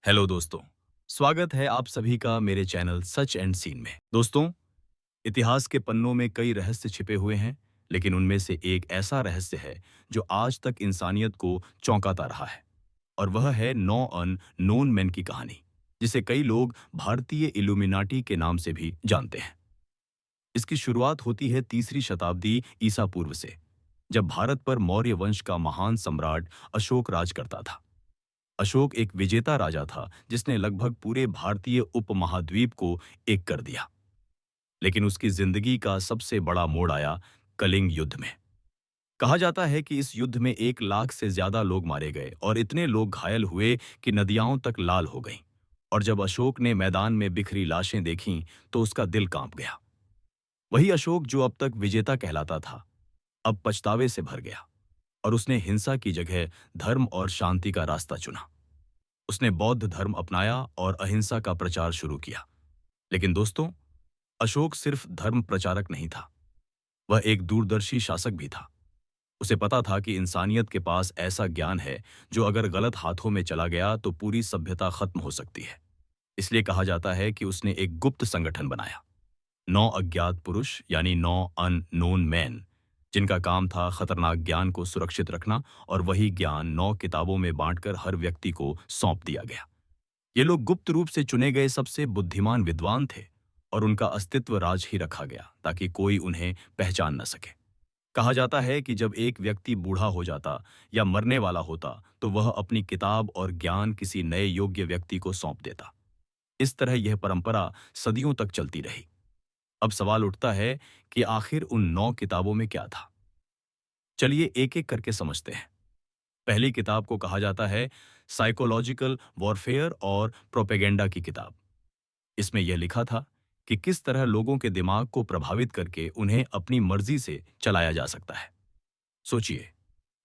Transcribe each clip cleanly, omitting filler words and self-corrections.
Hello दोस्तों। स्वागत है आप सभी का मेरे चैनल सच एंड सीन में। दोस्तों, इतिहास के पन्नों में कई रहस्य छिपे हुए हैं, लेकिन उनमें से एक ऐसा रहस्य है जो आज तक इंसानियत को चौंकाता रहा है, और वह है नौ अननोन मैन की कहानी, जिसे कई लोग भारतीय इल्यूमिनाटी के नाम से भी जानते हैं। इसकी शुरुआत होती है तीसरी शताब्दी ईसा पूर्व से, जब भारत पर मौर्य वंश का महान सम्राट अशोक राज करता था। अशोक एक विजेता राजा था जिसने लगभग पूरे भारतीय उपमहाद्वीप को एक कर दिया। लेकिन उसकी जिंदगी का सबसे बड़ा मोड़ आया कलिंग युद्ध में। कहा जाता है कि इस युद्ध में 1 लाख से ज्यादा लोग मारे गए और इतने लोग घायल हुए कि नदियां तक लाल हो गईं। और जब अशोक ने मैदान में बिखरी लाशें देखीं तो उसका दिल कांप गया। वही अशोक जो अब तक विजेता कहलाता था, अब पछतावे से भर गया, और उसने हिंसा की जगह धर्म और शांति का रास्ता चुना। उसने बौद्ध धर्म अपनाया और अहिंसा का प्रचार शुरू किया। लेकिन दोस्तों, अशोक सिर्फ धर्म प्रचारक नहीं था, वह एक दूरदर्शी शासक भी था। उसे पता था कि इंसानियत के पास ऐसा ज्ञान है जो अगर गलत हाथों में चला गया तो पूरी सभ्यता खत्म हो सकती है। इसलिए कहा जाता है कि उसने एक गुप्त संगठन बनाया, 9 अज्ञात पुरुष यानी 9 अननोन मैन, जिनका काम था खतरनाक ज्ञान को सुरक्षित रखना, और वही ज्ञान 9 किताबों में बांटकर हर व्यक्ति को सौंप दिया गया। ये लोग गुप्त रूप से चुने गए सबसे बुद्धिमान विद्वान थे, और उनका अस्तित्व राज ही रखा गया ताकि कोई उन्हें पहचान न सके। कहा जाता है कि जब एक व्यक्ति बूढ़ा हो जाता या मरने वाला होता तो वह अपनी किताब और ज्ञान किसी नए योग्य व्यक्ति को सौंप देता। इस तरह यह परंपरा सदियों तक चलती रही। अब सवाल उठता है कि आखिर उन 9 किताबों में क्या था। चलिए एक एक करके समझते हैं। पहली किताब को कहा जाता है साइकोलॉजिकल वॉरफेयर और प्रोपेगेंडा की किताब। इसमें यह लिखा था कि किस तरह लोगों के दिमाग को प्रभावित करके उन्हें अपनी मर्जी से चलाया जा सकता है। सोचिए,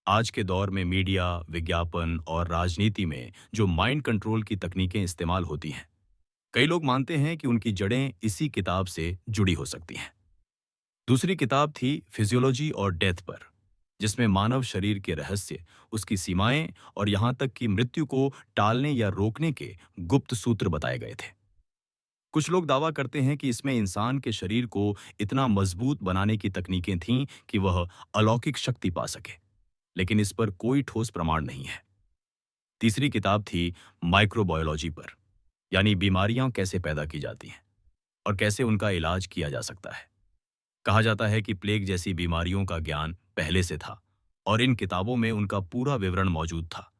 आज के दौर में मीडिया, विज्ञापन और राजनीति में जो माइंड कंट्रोल की तकनीकें इस्तेमाल होती हैं, कई लोग मानते हैं कि उनकी जड़ें इसी किताब से जुड़ी हो सकती हैं। दूसरी किताब थी फिजियोलॉजी और डेथ पर, जिसमें मानव शरीर के रहस्य, उसकी सीमाएं और यहां तक कि मृत्यु को टालने या रोकने के गुप्त सूत्र बताए गए थे। कुछ लोग दावा करते हैं कि इसमें इंसान के शरीर को इतना मजबूत बनाने की तकनीकें थीं कि वह अलौकिक शक्ति पा सके, लेकिन इस पर कोई ठोस प्रमाण नहीं है। तीसरी किताब थी माइक्रोबायोलॉजी पर, यानी बीमारियां कैसे पैदा की जाती हैं और कैसे उनका इलाज किया जा सकता है। कहा जाता है कि प्लेग जैसी बीमारियों का ज्ञान पहले से था और इन किताबों में उनका पूरा विवरण मौजूद था,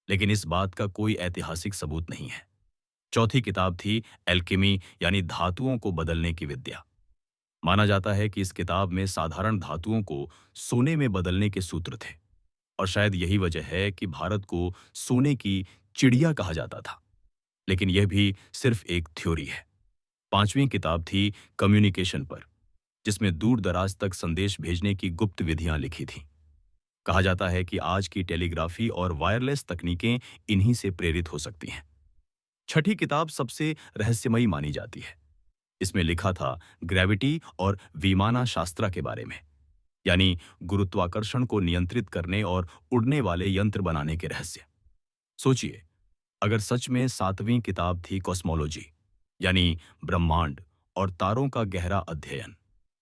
लेकिन इस बात का कोई ऐतिहासिक सबूत नहीं है। चौथी किताब थी एल्केमी, यानी धातुओं को बदलने की विद्या। माना जाता है कि इस किताब में साधारण धातुओं को सोने में बदलने के सूत्र थे, और शायद यही वजह है कि भारत को सोने की चिड़िया कहा जाता था। लेकिन यह भी सिर्फ एक थ्योरी है। पांचवी किताब थी कम्युनिकेशन पर, जिसमें दूर दराज तक संदेश भेजने की गुप्त विधियां लिखी थीं। कहा जाता है कि आज की टेलीग्राफी और वायरलेस तकनीकें इन्हीं से प्रेरित हो सकती हैं। छठी किताब सबसे रहस्यमयी मानी जाती है। इसमें लिखा था ग्रेविटी और विमाना शास्त्रा के बारे में, यानी गुरुत्वाकर्षण को नियंत्रित करने और उड़ने वाले यंत्र बनाने के रहस्य। सोचिए, अगर सच में सातवीं किताब थी कॉस्मोलॉजी, यानी ब्रह्मांड और तारों का गहरा अध्ययन,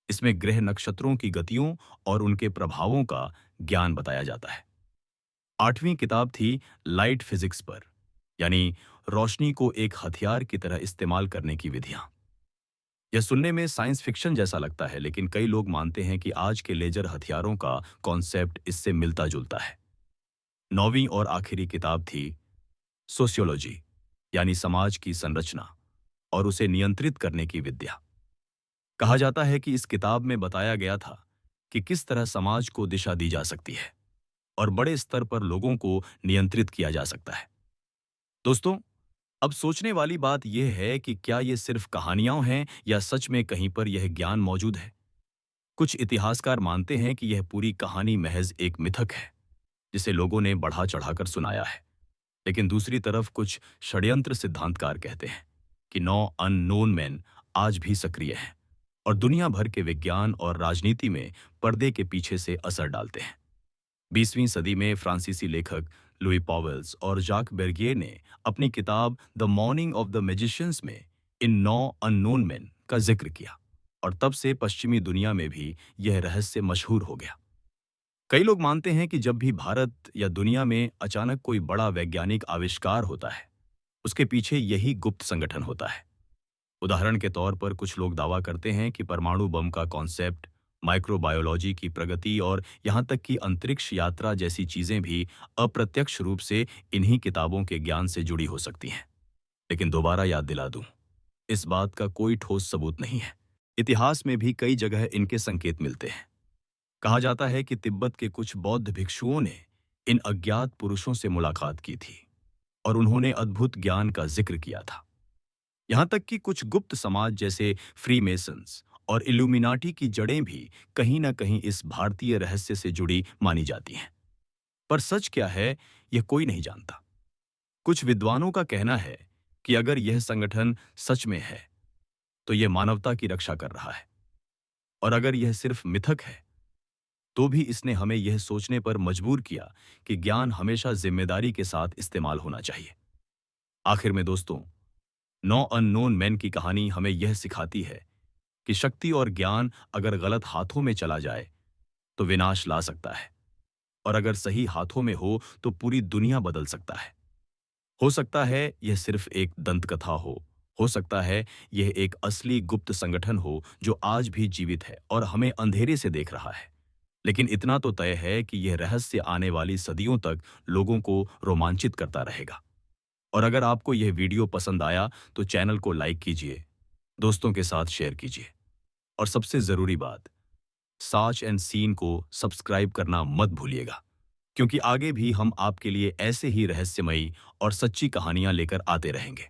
इसमें ग्रह नक्षत्रों की गतियों और उनके प्रभावों का ज्ञान बताया जाता है। आठवीं किताब थी लाइट फिजिक्स पर, यानी रोशनी को एक हथियार की तरह इस्तेमाल करने की विधियां। यह सुनने में साइंस फिक्शन जैसा लगता है, लेकिन कई लोग मानते हैं कि आज के लेजर हथियारों का कॉन्सेप्ट इससे मिलता जुलता है। नौवीं और आखिरी किताब थी सोशियोलॉजी, यानी समाज की संरचना और उसे नियंत्रित करने की विद्या। कहा जाता है कि इस किताब में बताया गया था कि किस तरह समाज को दिशा दी जा सकती है और बड़े स्तर पर लोगों को नियंत्रित किया जा सकता है। दोस्तों, अब सोचने वाली बात यह है कि क्या ये सिर्फ कहानियां हैं या सच में कहीं पर यह ज्ञान मौजूद है। कुछ इतिहासकार मानते हैं कि यह पूरी कहानी महज एक मिथक है जिसे लोगों ने बढ़ा चढ़ाकर सुनाया है। लेकिन दूसरी तरफ कुछ षड्यंत्र सिद्धांतकार कहते हैं कि 9 अननोन मैन आज भी सक्रिय हैं और दुनिया भर के विज्ञान और राजनीति में पर्दे के पीछे से असर डालते हैं। 20वीं सदी में फ्रांसीसी लेखक लुई पॉवेल्स और जाक बेरगियर ने अपनी किताब the morning of the magicians में इन 9 अननोन मैन का जिक्र किया और तब से पश्चिमी दुनिया में भी यह रहस्य मशहूर हो गया। कई लोग मानते हैं कि जब भी भारत या दुनिया में अचानक कोई बड़ा वैज्ञानिक आविष्कार होता है, उसके पीछे यही गुप्त संगठन होता है। उदाहरण के तौर पर कुछ लोग दावा करते हैं कि परमाणु बम का कॉन्सेप्ट, माइक्रोबायोलॉजी की प्रगति और यहाँ तक कि अंतरिक्ष यात्रा जैसी चीजें भी अप्रत्यक्ष रूप से इन्हीं किताबों के ज्ञान से जुड़ी हो सकती हैं। लेकिन दोबारा याद दिला दूं, इस बात का कोई ठोस सबूत नहीं है। इतिहास में भी कई जगह इनके संकेत मिलते हैं। कहा जाता है कि तिब्बत के कुछ बौद्ध भिक्षुओं ने इन अज्ञात पुरुषों से मुलाकात की थी और उन्होंने अद्भुत ज्ञान का जिक्र किया था। यहाँ तक कि कुछ गुप्त समाज जैसे फ्रीमेसन्स और इल्यूमिनाटी की जड़ें भी कहीं न कहीं इस भारतीय रहस्य से जुड़ी मानी जाती हैं। पर सच क्या है, यह कोई नहीं जानता। कुछ विद्वानों का कहना है कि अगर यह संगठन सच में है, तो यह मानवता की रक्षा कर रहा है, और अगर यह सिर्फ मिथक है, तो भी इसने हमें यह सोचने पर मजबूर किया कि ज्ञान हमेशा जिम्मेदारी के साथ इस्तेमाल होना चाहिए। आखिर में दोस्तों, 9 अननोन मैन की कहानी हमें यह सिखाती है कि शक्ति और ज्ञान अगर गलत हाथों में चला जाए तो विनाश ला सकता है, और अगर सही हाथों में हो तो पूरी दुनिया बदल सकता है। हो सकता है यह सिर्फ एक दंत कथा हो सकता है यह एक असली गुप्त संगठन हो जो आज भी जीवित है और हमें अंधेरे से देख रहा है। लेकिन इतना तो तय है कि यह रहस्य आने वाली सदियों तक लोगों को रोमांचित करता रहेगा। और अगर आपको यह वीडियो पसंद आया तो चैनल को लाइक कीजिए, दोस्तों के साथ शेयर कीजिए, और सबसे जरूरी बात, साच एंड सीन को सब्सक्राइब करना मत भूलिएगा, क्योंकि आगे भी हम आपके लिए ऐसे ही रहस्यमयी और सच्ची कहानियां लेकर आते रहेंगे।